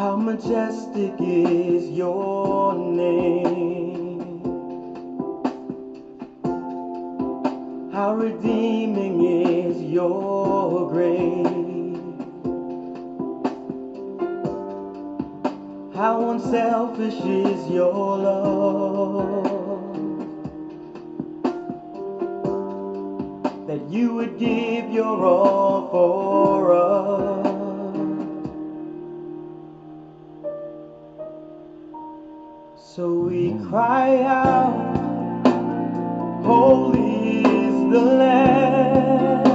How majestic is your name, how redeeming is your grace, how unselfish is your love, that you would give your all for us. So we cry out, holy is the Lamb,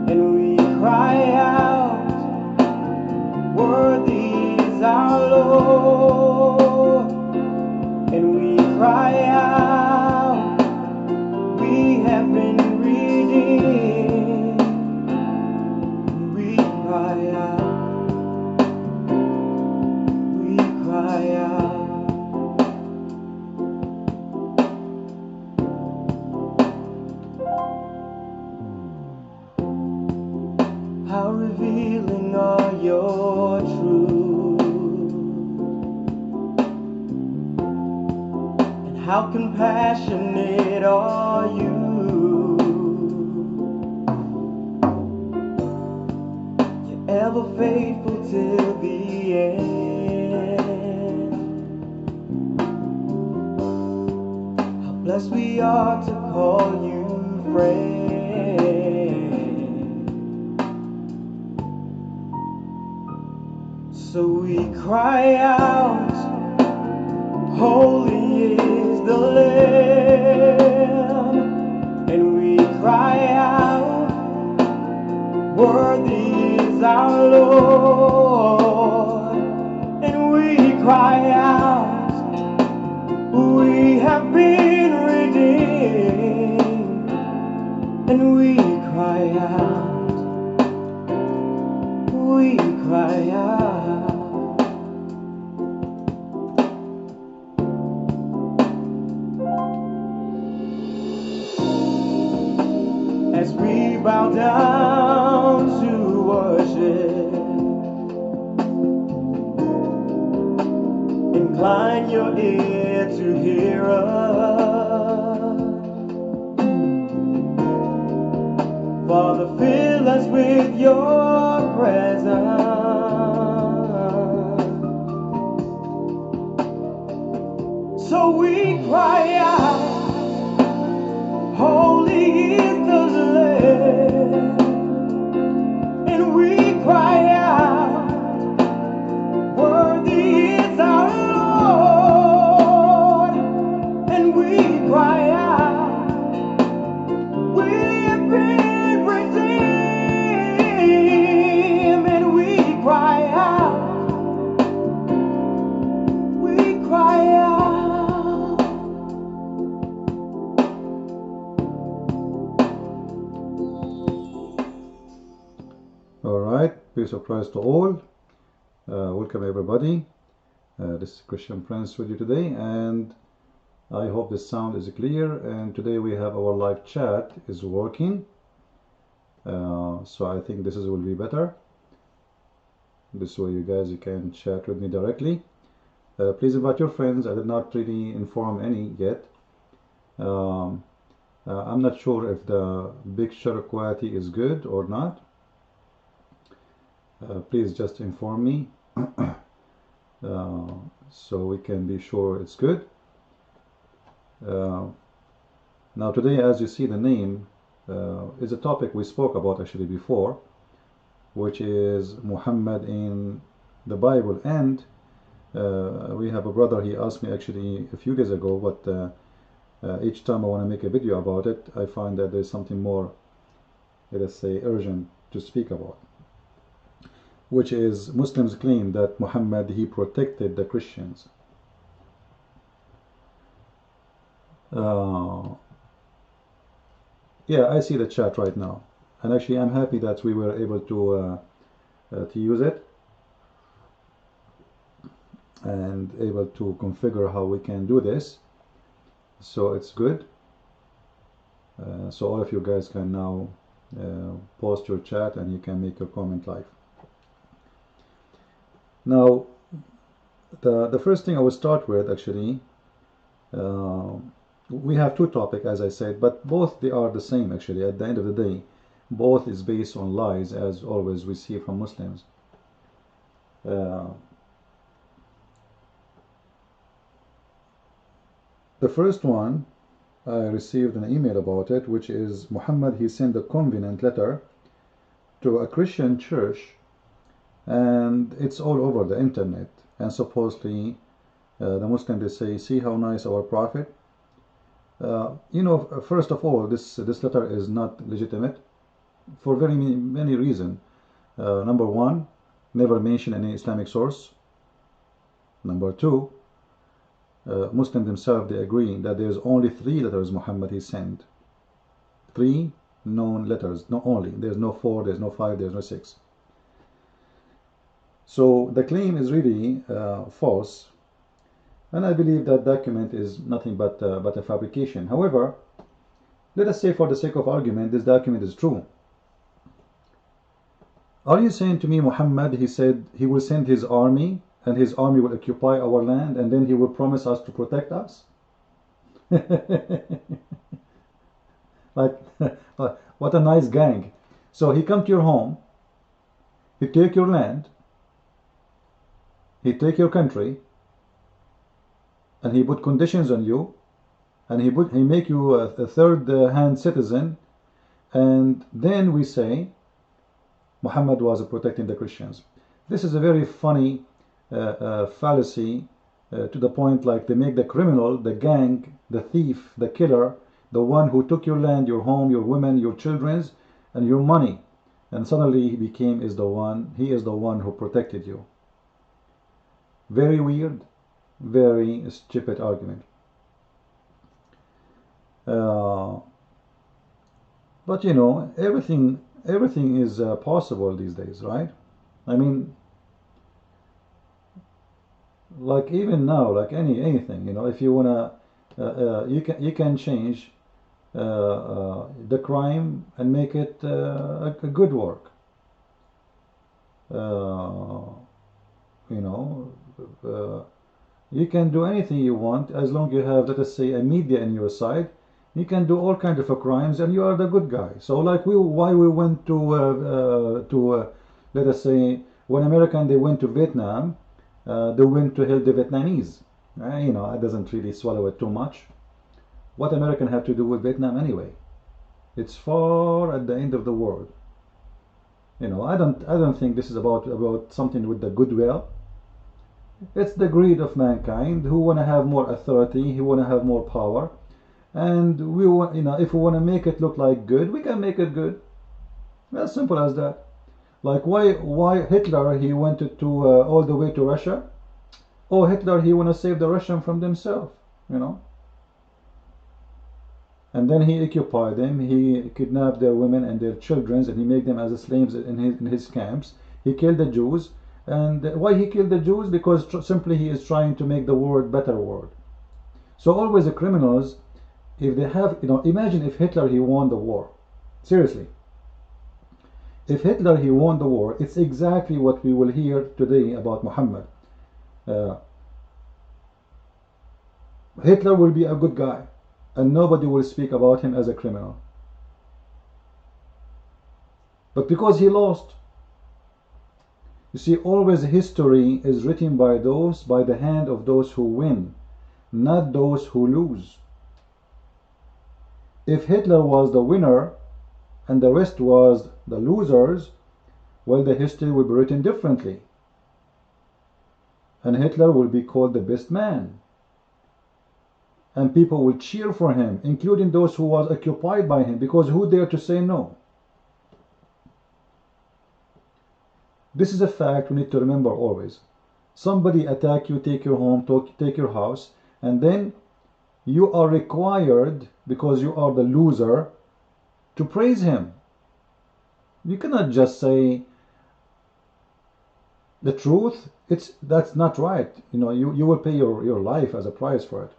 and we cry out, worthy is our Lord, and we cry out, we have been redeemed. We cry out, we cry out. How revealing are your truths, and how compassionate are you. You're ever faithful till the end. How blessed we are to call you friend. So we cry out, holy is the Lamb, and we cry out, worthy is our Lord, and we cry out, we have been redeemed, and we cry out, we cry out. As we bow down to worship, incline your ear to hear us. Father, fill us with your presence. So we cry out, holy is the Lamb, and we cry out, worthy is our Lord, and we cry out, we have been redeemed, and we cry out, we cry out. Alright, peace of Christ to all. Welcome everybody. This is Christian Prince with you today, and I hope the sound is clear. And today we have our live chat is working, so I think this will be better. This way you guys can chat with me directly. Please invite your friends. I did not really inform any yet. I'm not sure if the picture quality is good or not. Please just inform me so we can be sure it's good. Now today, as you see, the name is a topic we spoke about actually before, which is Muhammad in the Bible. And we have a brother, he asked me actually a few days ago, but each time I want to make a video about it, I find that there's something more, let us say, urgent to speak about, which is Muslims claim that Muhammad, he protected the Christians. Yeah, I see the chat right now, and actually I'm happy that we were able to use it and able to configure how we can do this, so it's good. So all of you guys can now post your chat and you can make your comment live. Now, the first thing I will start with, actually, uh, we have two topics, as I said, but both they are the same, actually. At the end of the day, both is based on lies, as always we see from Muslims. Uh, the first one, I received an email about it, which is Muhammad, he sent a covenant letter to a Christian church, and it's all over the internet. And supposedly, the Muslims, they say, see how nice our prophet. You know, first of all, this letter is not legitimate for very many reasons. Number one, never mention any Islamic source. Number two, Muslims themselves, they agree that there's only 3 letters Muhammad he sent. 3 known letters, not only. There's no 4, there's no 5, there's no 6. So the claim is really false, and I believe that document is nothing but a fabrication. However, let us say, for the sake of argument, this document is true. Are you saying to me, Muhammad, he said he will send his army, and his army will occupy our land, and then he will promise us to protect us? Like, what a nice gang. So he come to your home, he take your land, he take your country, and he put conditions on you, and he make you a third-hand citizen, and then we say Muhammad was protecting the Christians. This is a very funny fallacy, to the point like they make the criminal, the gang, the thief, the killer, the one who took your land, your home, your women, your children's, and your money, and suddenly he is the one who protected you. Very weird, very stupid argument. But you know, everything is possible these days, right? I mean, like even now, like anything, you know, if you wanna, you can change the crime and make it a good work. You know, you can do anything you want as long you have, let us say, a media in your side. You can do all kinds of crimes, and you are the good guy. So, like why we went to let us say, when American they went to Vietnam, they went to help the Vietnamese. You know, it doesn't really swallow it too much. What American have to do with Vietnam anyway? It's far at the end of the world. You know, I don't think this is about something with the goodwill. It's the greed of mankind who want to have more authority, who want to have more power, and we want, you know, if we want to make it look like good, we can make it good. As simple as that. Like why Hitler he went to all the way to Russia? Oh, Hitler he want to save the Russian from themselves, you know. And then he occupied them. He kidnapped their women and their children, and he made them as slaves in his camps. He killed the Jews. And why he killed the Jews? Because simply he is trying to make the world better world. So always the criminals, if they have, you know, imagine if Hitler he won the war. Seriously. If Hitler he won the war, it's exactly what we will hear today about Muhammad. Hitler will be a good guy, and nobody will speak about him as a criminal. But because he lost, you see, always history is written by the hand of those who win, not those who lose. If Hitler was the winner and the rest was the losers, well, the history will be written differently. And Hitler will be called the best man. And people will cheer for him, including those who was occupied by him, because who dared to say no? This is a fact we need to remember always. Somebody attack you, take your home, take your house, and then you are required, because you are the loser, to praise him. You cannot just say the truth. That's not right. You know, you will pay your life as a price for it.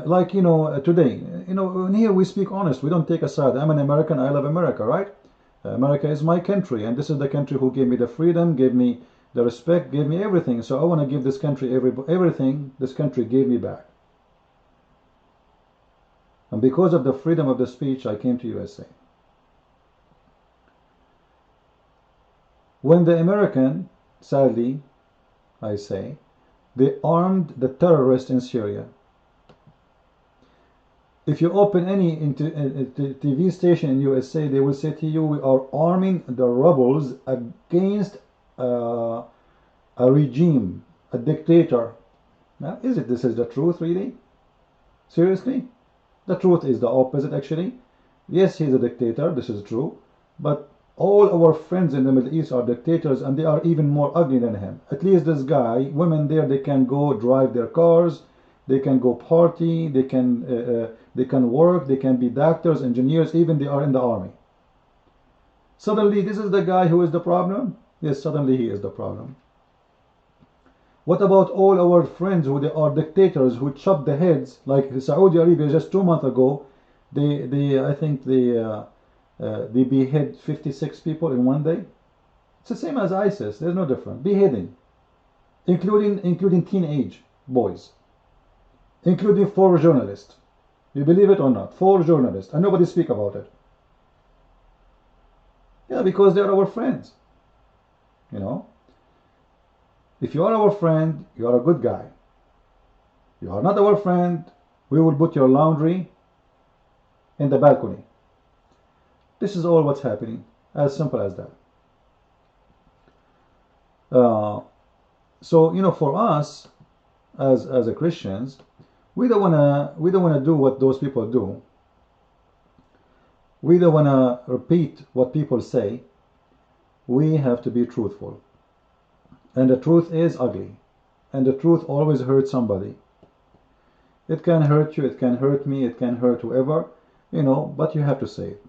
Like, you know, today, you know, here we speak honest. We don't take a side. I'm an American. I love America, right? America is my country, and this is the country who gave me the freedom, gave me the respect, gave me everything. So I want to give this country everything this country gave me back. And because of the freedom of the speech, I came to USA. When the American, sadly, I say, they armed the terrorists in Syria. If you open any TV station in USA, they will say to you, we are arming the rebels against a regime, a dictator. Now, this is the truth, really? Seriously? The truth is the opposite, actually. Yes, he's a dictator, this is true, but all our friends in the Middle East are dictators, and they are even more ugly than him. At least this guy, women there, they can go drive their cars, they can go party, they can work, they can be doctors, engineers, even they are in the army. Suddenly, this is the guy who is the problem? Yes, suddenly he is the problem. What about all our friends who they are dictators who chop the heads, like Saudi Arabia just 2 months ago, I think they behead 56 people in one day. It's the same as ISIS. There's no difference. Beheading, including teenage boys, including 4 journalists. You believe it or not? 4 journalists, and nobody speak about it. Yeah, because they are our friends. You know. If you are our friend, you are a good guy. You are not our friend, we will put your laundry in the balcony. This is all what's happening. As simple as that. So for us as a Christians, we don't wanna do what those people do. We don't wanna repeat what people say. We have to be truthful. And the truth is ugly. And the truth always hurts somebody. It can hurt you, it can hurt me, it can hurt whoever, but you have to say it.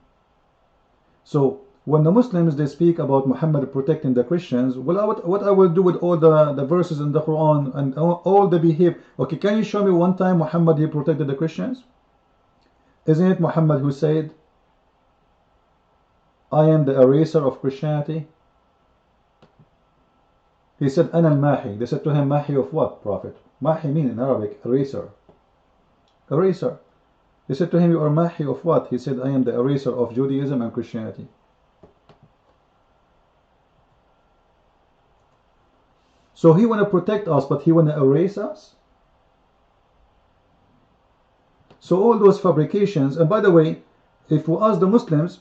So when the Muslims, they speak about Muhammad protecting the Christians, well, what I will do with all the verses in the Quran and all the behavior. Okay, can you show me one time Muhammad, he protected the Christians? Isn't it Muhammad who said, I am the eraser of Christianity? He said, Ana al-Mahi. They said to him, Mahi of what, Prophet? Mahi means in Arabic, eraser. Eraser. They said to him, you are Mahi of what? He said, I am the eraser of Judaism and Christianity. So he want to protect us, but he want to erase us? So all those fabrications, and by the way, if we ask the Muslims,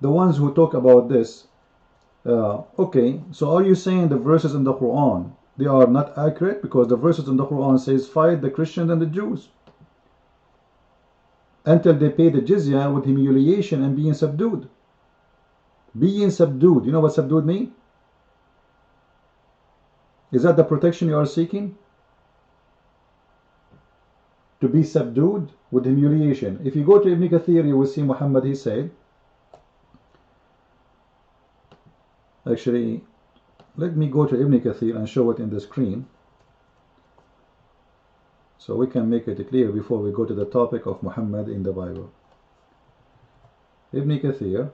the ones who talk about this, okay, so are you saying the verses in the Quran, they are not accurate? Because the verses in the Quran says, fight the Christians and the Jews until they pay the jizya with humiliation and being subdued. Being subdued, you know what subdued means? Is that the protection you are seeking? To be subdued with humiliation. If you go to Ibn Kathir, you will see Muhammad, he said, actually, let me go to Ibn Kathir and show it in the screen so we can make it clear before we go to the topic of Muhammad in the Bible. Ibn Kathir,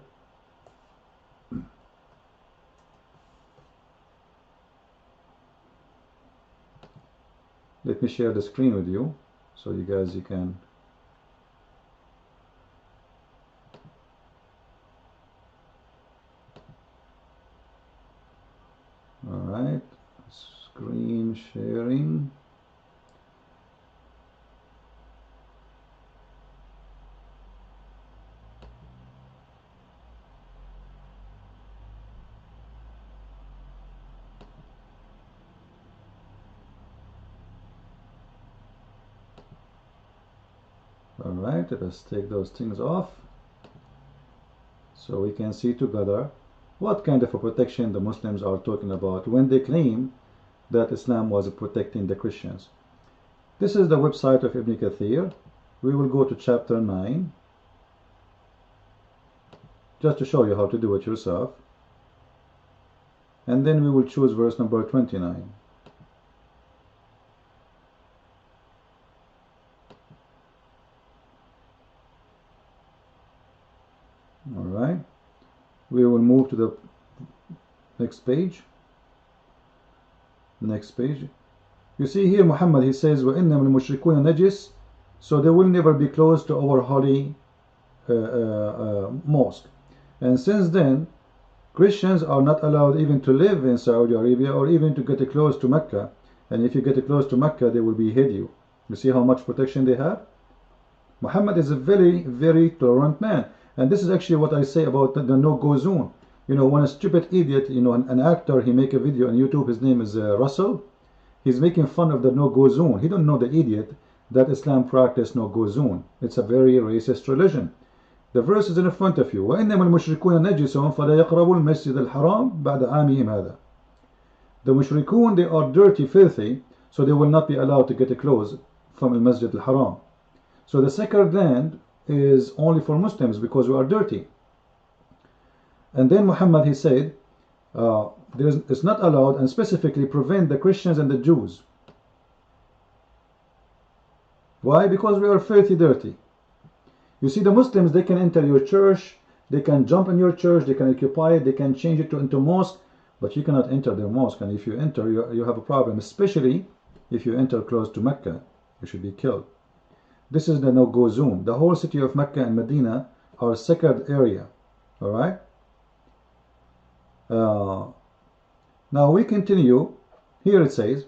let me share the screen with you so you can. Alright, screen sharing. Alright, let's take those things off so we can see together what kind of a protection the Muslims are talking about when they claim that Islam was protecting the Christians. This is the website of Ibn Kathir. We will go to chapter 9 just to show you how to do it yourself, and then we will choose verse number 29. Alright, We will move to the next page. Next page. You see here Muhammad, he says وَإِنَّمَا الْمُشْرِكُونَ نَجِسٌ, so they will never be close to our holy mosque. And since then Christians are not allowed even to live in Saudi Arabia or even to get close to Mecca. And if you get close to Mecca, they will behead you. You see how much protection they have? Muhammad is a very, very tolerant man. And this is actually what I say about the no-go zone. You know, when a stupid idiot, you know, an actor, he make a video on YouTube, his name is Russell. He's making fun of the no-go zone. He don't know, the idiot, that Islam practice no-go zone. It's a very racist religion. The verse is in front of you. وَإِنَّمَا الْمُشْرِكُونَ نَجِسٌ فَلَا يَقْرَبُوا الْمَسْجِدَ الْحَرَامَ بَعْدَ عَامِهِمْ هَذَا. The mushrikun, they are dirty, filthy, so they will not be allowed to get close from the Masjid al-Haram. So the sacred land is only for Muslims because we are dirty. And then Muhammad, he said, it's not allowed, and specifically prevent the Christians and the Jews. Why? Because we are filthy, dirty. You see, the Muslims, they can enter your church, they can jump in your church, they can occupy it, they can change it into mosque, but you cannot enter their mosque. And if you enter, you have a problem, especially if you enter close to Mecca. You should be killed. This is the no-go zone. The whole city of Mecca and Medina are a sacred area. Alright? Now we continue. Here it says,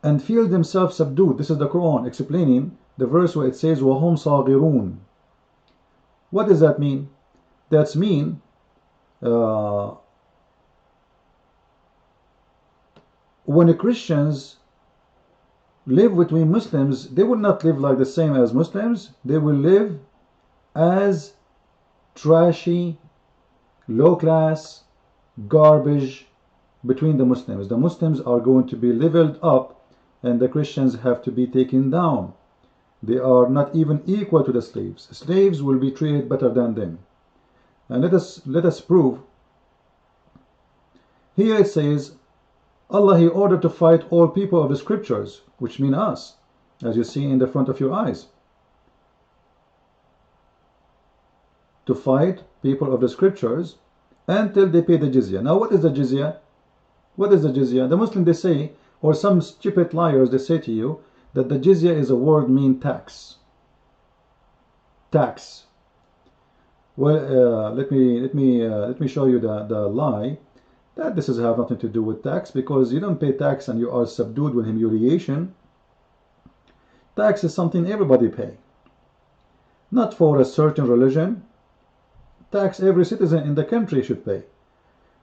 and feel themselves subdued. This is the Quran explaining the verse where it says وَهُمْ صَاغِرُونَ. What does that mean? That's mean when the Christians live between Muslims, they will not live like the same as Muslims. They will live as trashy, low class, garbage between the Muslims. The Muslims are going to be leveled up and the Christians have to be taken down. They are not even equal to the slaves. Slaves will be treated better than them. And let us prove. Here it says, Allah, he ordered to fight all people of the scriptures, which mean us, as you see in the front of your eyes. To fight people of the scriptures until they pay the jizya. Now what is the jizya? What is the jizya? The Muslims, they say, or some stupid liars, they say to you that the jizya is a word mean tax. Tax. Well, let me show you the lie. That this has have nothing to do with tax, because you don't pay tax and you are subdued with humiliation. Tax is something everybody pay. Not for a certain religion. Tax every citizen in the country should pay.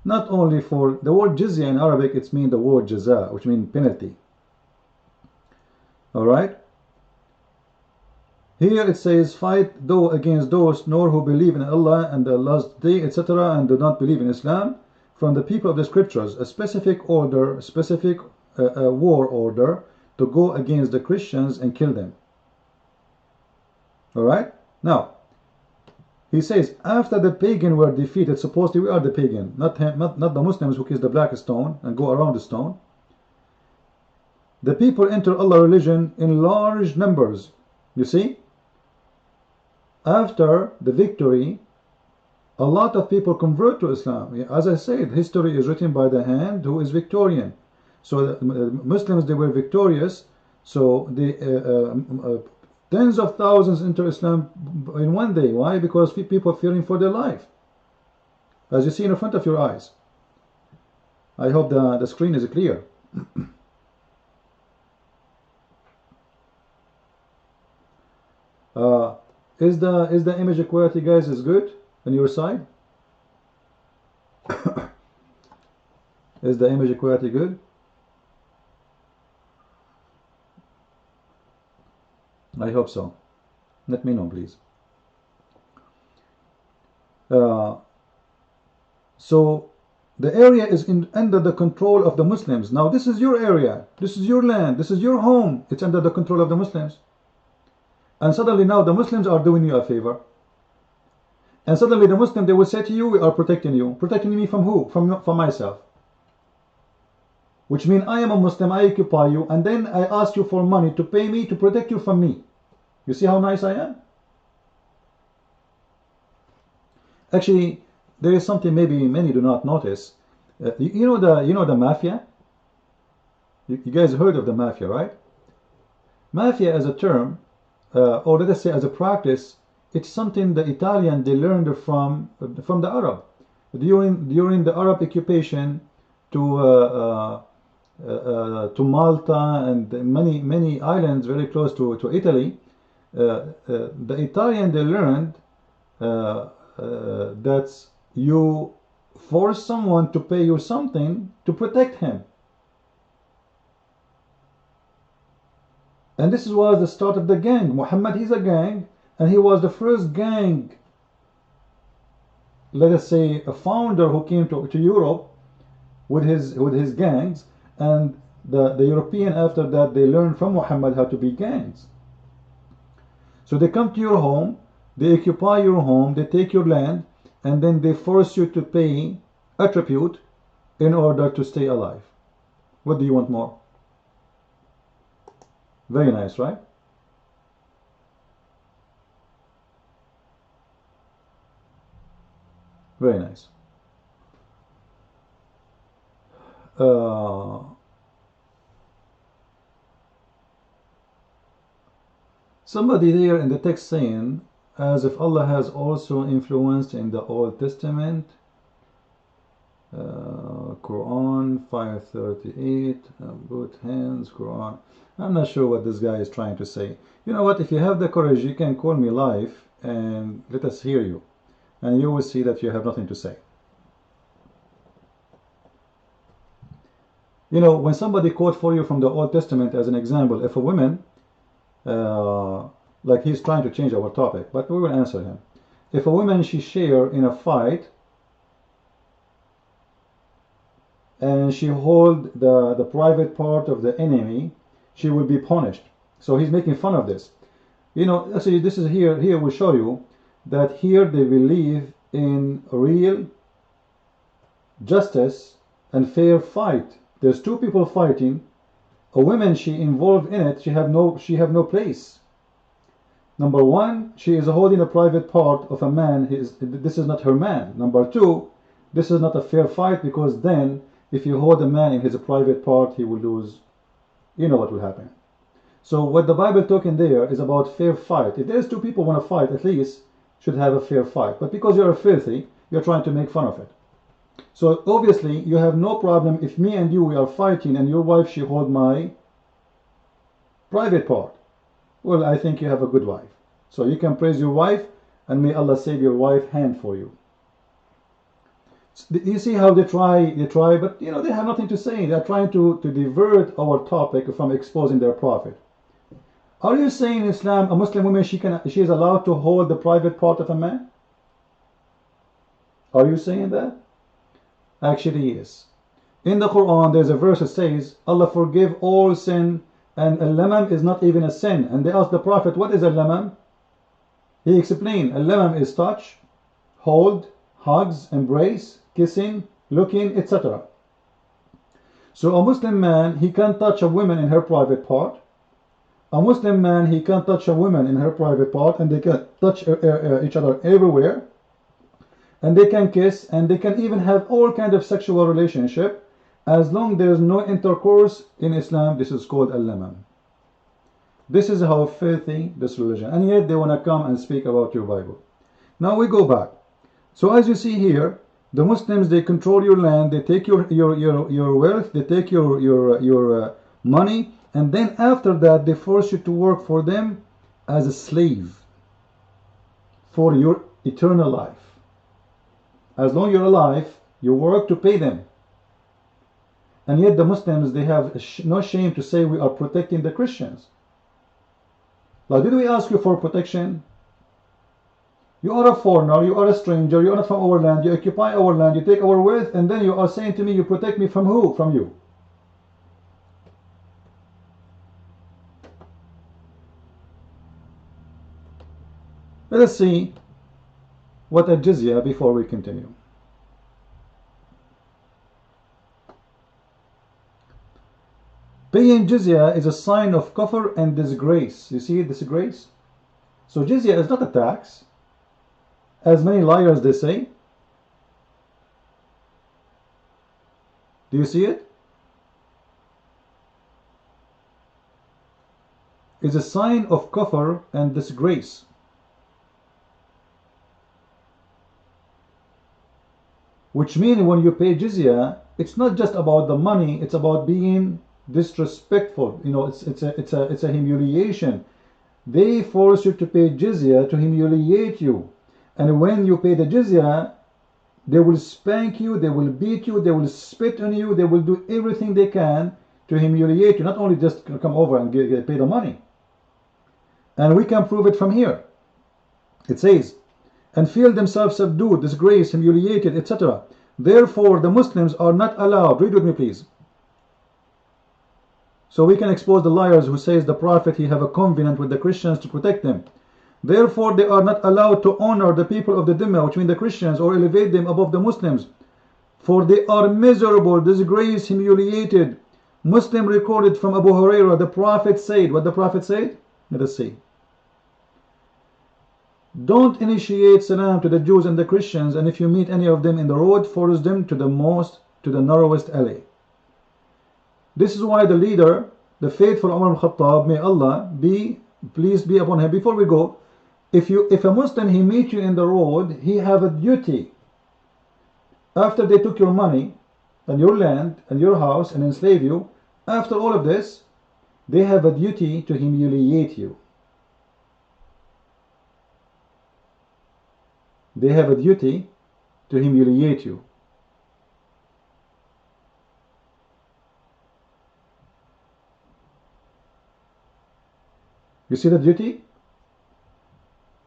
Not only for the word jizya in Arabic, it's mean the word jaza, which means penalty. Alright? Here it says, fight though against those nor who believe in Allah and the last day, etc., and do not believe in Islam, from the people of the scriptures, a specific order, specific war order to go against the Christians and kill them. Alright? Now, he says, after the pagan were defeated, supposedly we are the pagan, not the Muslims who kiss the black stone and go around the stone. The people enter Allah's religion in large numbers. You see? After the victory, a lot of people convert to Islam. As I said, history is written by the hand who is victorian. So the Muslims, they were victorious. So the tens of thousands enter Islam in one day. Why? Because people are fearing for their life. As you see in front of your eyes. I hope the screen is clear. Is the image quality, guys, is good on your side? Is the image quality good? I hope so. Let me know, please. So the area is under the control of the Muslims. Now this is your area, this is your land, this is your home. It's under the control of the Muslims. And suddenly now the Muslims are doing you a favor. And suddenly the Muslim, they will say to you, we are protecting you. Protecting me from who? From myself. Which means I am a Muslim, I occupy you, and then I ask you for money to pay me to protect you from me. You see how nice I am? Actually, there is something maybe many do not notice. You know the mafia. You guys heard of the mafia, right? Mafia as a term, or let us say as a practice, it's something the Italian they learned from the Arab during the Arab occupation to Malta and many islands very close to Italy. The Italian they learned that you force someone to pay you something to protect him. And this was the start of the gang. Muhammad, he's a gang, and he was the first gang, let us say, a founder who came to Europe with his gangs, and the European after that they learned from Muhammad how to be gangs. So they come to your home, they occupy your home, they take your land, and then they force you to pay a tribute in order to stay alive. What do you want more? Very nice, right? Very nice. Somebody there in the text saying, as if Allah has also influenced in the Old Testament, Qur'an 538, both hands, Qur'an. I'm not sure what this guy is trying to say. You know what, if you have the courage, you can call me live and let us hear you, and you will see that you have nothing to say. You know, when somebody quote for you from the Old Testament as an example, if a woman, like he's trying to change our topic, but we will answer him. If a woman, she share in a fight and she hold the private part of the enemy, she will be punished. So he's making fun of this. You know, actually this is here will show you that here they believe in real justice and fair fight. There's two people fighting. A woman, she involved in it, she have no place. Number one, she is holding a private part of a man. This is not her man. Number two, this is not a fair fight, because then if you hold a man in his private part, he will lose. You know what will happen. So what the Bible talking there is about fair fight. If there's two people want to fight, at least should have a fair fight. But because you're filthy, you're trying to make fun of it. So obviously you have no problem if me and you, we are fighting and your wife, she hold my private part. Well, I think you have a good wife. So you can praise your wife, and may Allah save your wife hand for you. You see how they try, but you know, they have nothing to say. They are trying to divert our topic from exposing their prophet. Are you saying in Islam a Muslim woman, she is allowed to hold the private part of a man? Are you saying that? Actually, yes. In the Quran, there's a verse that says, Allah forgive all sin, and al-lamam is not even a sin. And they asked the Prophet, what is al-lamam? He explained, al-lamam is touch, hold, hugs, embrace, kissing, looking, etc. So a Muslim man, he can't touch a woman in her private part. A Muslim man, he can't touch a woman in her private part, and they can touch each other everywhere. And they can kiss, and they can even have all kind of sexual relationship, as long there is no intercourse in Islam. This is called al-lamam. This is how filthy this religion, and yet they want to come and speak about your Bible. Now we go back. So as you see here, the Muslims, they control your land, they take your wealth, they take your money, and then after that they force you to work for them as a slave for your eternal life. As long as you're alive, you work to pay them. And yet the Muslims, they have no shame to say we are protecting the Christians. Like, did we ask you for protection? You are a foreigner, you are a stranger, you are not from our land, you occupy our land, you take our wealth, and then you are saying to me, you protect me from who? From you. Let us see what a jizya before we continue. Paying jizya is a sign of kufr and disgrace. You see disgrace? So jizya is not a tax. as many liars they say. Do you see it? It's a sign of kufr and disgrace. Which means when you pay jizya, it's not just about the money, it's about being disrespectful. You know, it's a humiliation. They force you to pay jizya to humiliate you. And when you pay the jizya, they will spank you, they will beat you, they will spit on you, they will do everything they can to humiliate you. Not only just come over and pay the money. And we can prove it from here. It says, and feel themselves subdued, disgraced, humiliated, etc. Therefore, the Muslims are not allowed. Read with me, please. So we can expose the liars who says the Prophet, he have a covenant with the Christians to protect them. Therefore, they are not allowed to honor the people of the Dhimma, which mean the Christians, or elevate them above the Muslims. For they are miserable, disgraced, humiliated. Muslim recorded from Abu Hurairah, the Prophet said, what the Prophet said? Let us see. Don't initiate salam to the Jews and the Christians, and if you meet any of them in the road, force them to the narrowest alley. This is why the leader, the faithful Umar al-Khattab, may Allah be pleased be upon him. Before we go, if a Muslim he meet you in the road, he have a duty. After they took your money and your land and your house and enslave you, after all of this, they have a duty to humiliate you. They have a duty to humiliate you. You see the duty?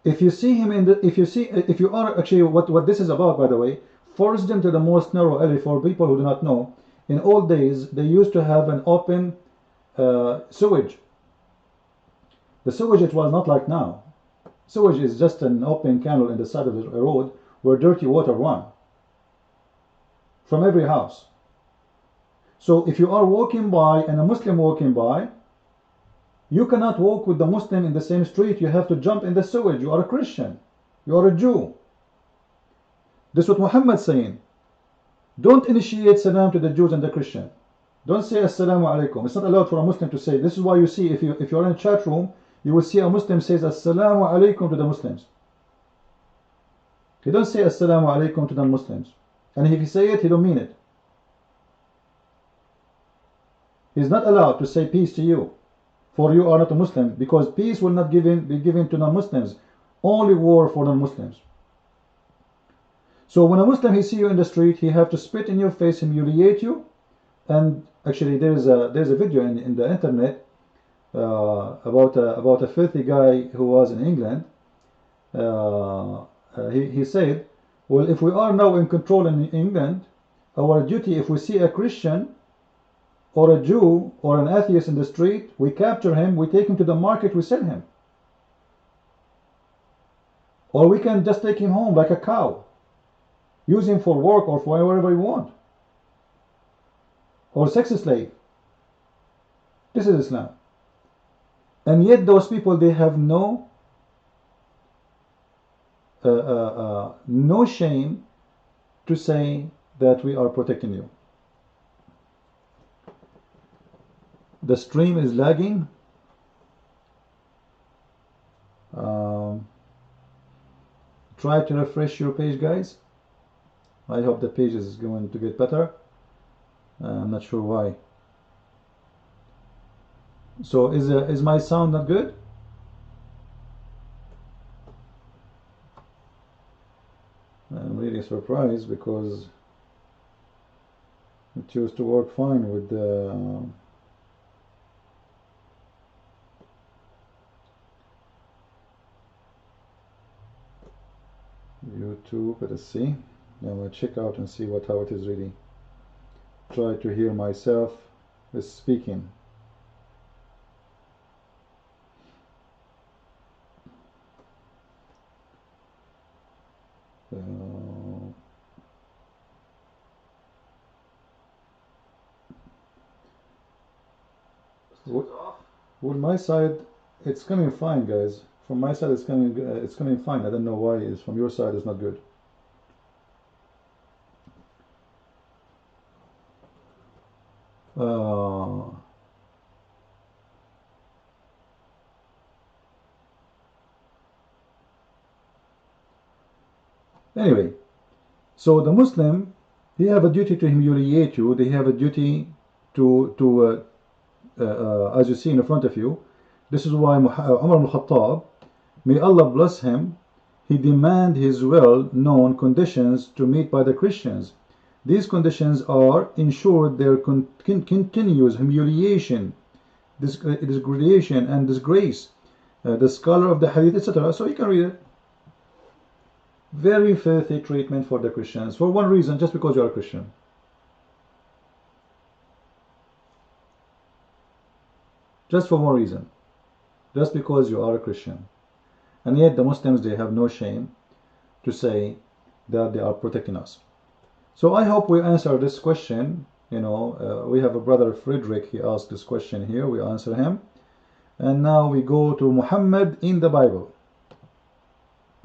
If you see him if you are actually what this is about, by the way, force them to the most narrow alley. For people who do not know, in old days they used to have an open sewage. The sewage, it was not like now. Sewage is just an open canal in the side of the road where dirty water run from every house. So if you are walking by and a Muslim walking by, you cannot walk with the Muslim in the same street. You have to jump in the sewage. You are a Christian. You are a Jew. This is what Muhammad is saying. Don't initiate salam to the Jews and the Christian. Don't say assalamu alaikum. It's not allowed for a Muslim to say. This is why you see, if you are in a chat room, you will see a Muslim says assalamu alaikum to the Muslims. He don't say assalamu alaikum to the Muslims. And if he say it, he don't mean it. He's not allowed to say peace to you, for you are not a Muslim, because peace will not be given to non-Muslims. Only war for non-Muslims. So when a Muslim he see you in the street, he have to spit in your face, humiliate you. And actually there's a video in the internet about a filthy guy who was in England. He said, well, if we are now in control in England, our duty, if we see a Christian or a Jew or an atheist in the street, we capture him, we take him to the market, we sell him. Or we can just take him home like a cow, use him for work or for whatever we want. Or sex slave. This is Islam. And yet those people, they have no shame to say that we are protecting you. The stream is lagging. Try to refresh your page, guys. I hope the page is going to get better. I'm not sure why. So is my sound not good? I'm really surprised because it used to work fine with the YouTube. Let us see. I'm gonna check out and see how it is really. Try to hear myself speaking. Well, my side, it's coming fine, guys. From my side, it's coming fine. I don't know why it's from your side it's not good. Anyway, so the Muslim, he have a duty to humiliate you. They have a duty to as you see in front of you. This is why Umar ibn Khattab, may Allah bless him, he demanded his well-known conditions to meet by the Christians. These conditions are ensured their continuous humiliation, degradation and disgrace. The scholar of the hadith, etc. So you can read it. Very filthy treatment for the Christians, for one reason, just because you are a Christian. Just for one reason, just because you are a Christian. And yet the Muslims, they have no shame to say that they are protecting us. So I hope we answer this question. You know, we have a brother Frederick, he asked this question here, we answer him. And now we go to Muhammad in the Bible.